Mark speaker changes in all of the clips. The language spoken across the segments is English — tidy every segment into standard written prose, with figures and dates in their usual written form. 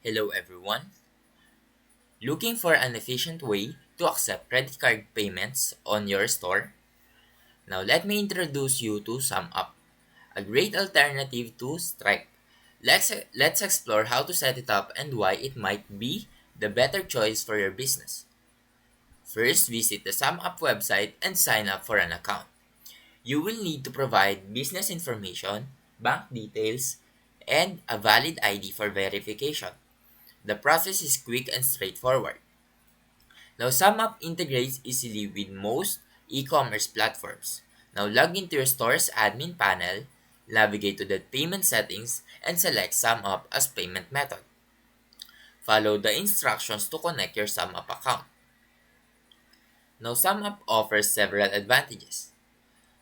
Speaker 1: Hello everyone. Looking for an efficient way to accept credit card payments on your store? Now let me introduce you to Sumup, a great alternative to Stripe. Let's explore how to set it up and why it might be the better choice for your business. First, visit the Sumup website and sign up for an account. You will need to provide business information, bank details, and a valid ID for verification. The process is quick and straightforward. Now, SumUp integrates easily with most e-commerce platforms. Now, log into your store's admin panel, navigate to the payment settings, and select SumUp as payment method. Follow the instructions to connect your SumUp account. Now, SumUp offers several advantages.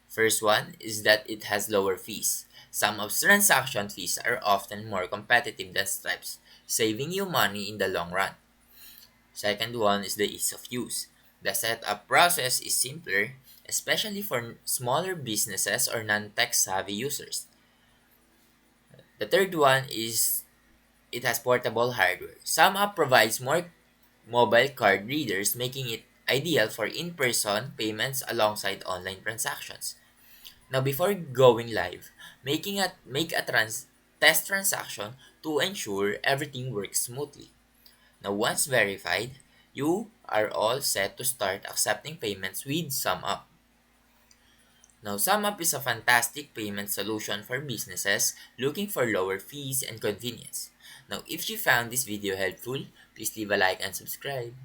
Speaker 1: First one is that it has lower fees. SumUp's transaction fees are often more competitive than Stripe's, saving you money in the long run. Second one is the ease of use. The setup process is simpler, especially for smaller businesses or non-tech savvy users. The third one is it has portable hardware. SumUp provides more mobile card readers, making it ideal for in-person payments alongside online transactions. Now, before going live, make a test transaction to ensure everything works smoothly. Now, once verified, you are all set to start accepting payments with SumUp. Now, SumUp is a fantastic payment solution for businesses looking for lower fees and convenience. Now, if you found this video helpful, please leave a like and subscribe.